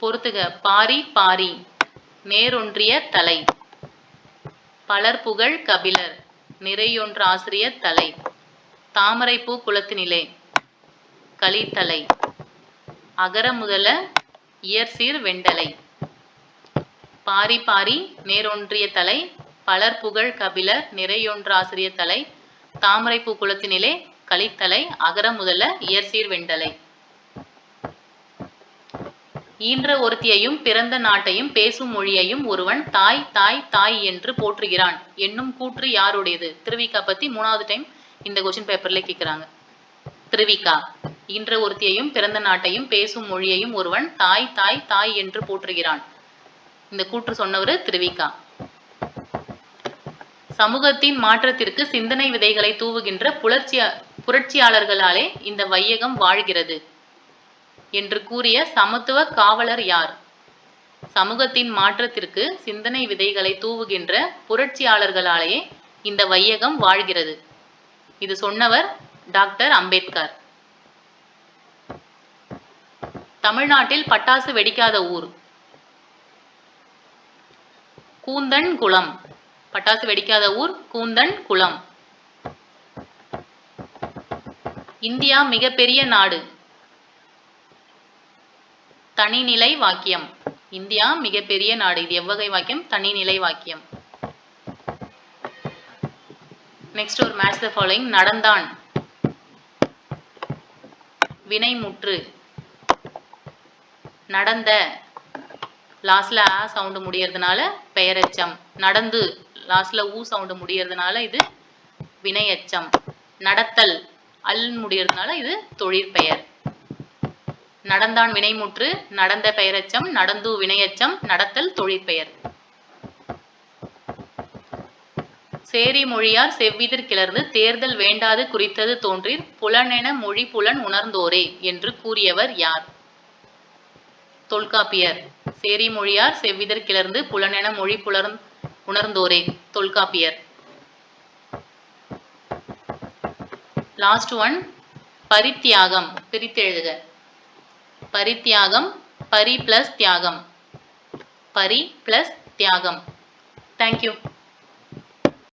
[SPEAKER 1] பொறுத்துக. பாரி பாரி நேரொன்றிய தலை, பலர் புகழ் கபிலர் நிறையொன்ற ஆசிரிய தலை, தாமரைப்பூ குளத்தினிலே கலித்தலை, அகர முதல இயற்சீர் வெண்டலை. பாரி பாரி நேரொன்றிய தலை, பலர் புகழ் கபிலர் நிறையொன்ற ஆசிரிய தலை, தாமரைப்பூ குளத்தினிலே கலித்தலை, அகர முதல இயற்சீர் வெண்டலை. ஈன்ற ஒருத்தியையும் பிறந்த நாட்டையும் பேசும் மொழியையும் ஒருவன் தாய் தாய் தாய் என்று போற்றுகிறான் என்னும் கூற்று யாருடையது? திருவிக்கா பத்தி 3வது டைம் இந்த கொஸ்டின் பேப்பர்ல கேட்குறாங்க. திருவிக்கா. ஈன்ற ஒருத்தியையும் பிறந்த நாட்டையும் பேசும் மொழியையும் ஒருவன் தாய் தாய் தாய் என்று போற்றுகிறான். இந்த கூற்று சொன்னவர் திருவிக்கா. சமூகத்தின் மாற்றத்திற்கு சிந்தனை விதைகளை தூவுகின்ற புரட்சியாளர்களாலே இந்த வையகம் வாழ்கிறது என்று கூறிய சமத்துவ காவலர் யார்? சமூகத்தின் மாற்றத்திற்கு சிந்தனை விதைகளை தூவுகின்ற புரட்சியாளர்களாலேயே இந்த வையகம் வாழ்கிறது. இது சொன்னவர் டாக்டர் அம்பேத்கர். தமிழ்நாட்டில் பட்டாசு வெடிக்காத ஊர் கூந்தன் குளம். பட்டாசு வெடிக்காத ஊர் கூந்தன் குளம். இந்தியா மிகப்பெரிய நாடு. தனிநிலை வாக்கியம். இந்தியா மிகப்பெரிய நாடு. இது எவ்வகை வாக்கியம்? தனிநிலை வாக்கியம். நெக்ஸ்ட் ஒரு மேட்ச் த ஃபாலோயிங். நடந்தான் வினைமுற்று. நடந்த லாஸ்ட்ல ஆ சவுண்டு முடியறதுனால பெயரெச்சம். நடந்து லாஸ்ட்ல ஊ சவுண்டு முடியறதுனால இது வினையெச்சம். நடத்தல் அல் முடியறதுனால இது தொழிற்பெயர். நடந்தான் வினைமுற்று, நடந்த பெயரெச்சம், நடந்து வினையெச்சம், நடத்தல் தொழிற்பெயர். சேரி மொழியார் செவ்விதிர் கிளர்ந்து தேர்தல் வேண்டாது குறித்தது தோன்றீர் புலனென மொழி புலன் உணர்ந்தோரே என்று கூறியவர் யார்? தொல்காப்பியர். சேரி மொழியார் செவ்விதிர் கிளர்ந்து புலனென மொழி புலன் உணர்ந்தோரே, தொல்காப்பியர். லாஸ்ட் ஒன் பரித்தியாகம். பிரித்தெழுதுக. பரித்தியாகம், பரி பிளஸ் தியாகம். பரி பிளஸ் தியாகம். தேங்க்யூ.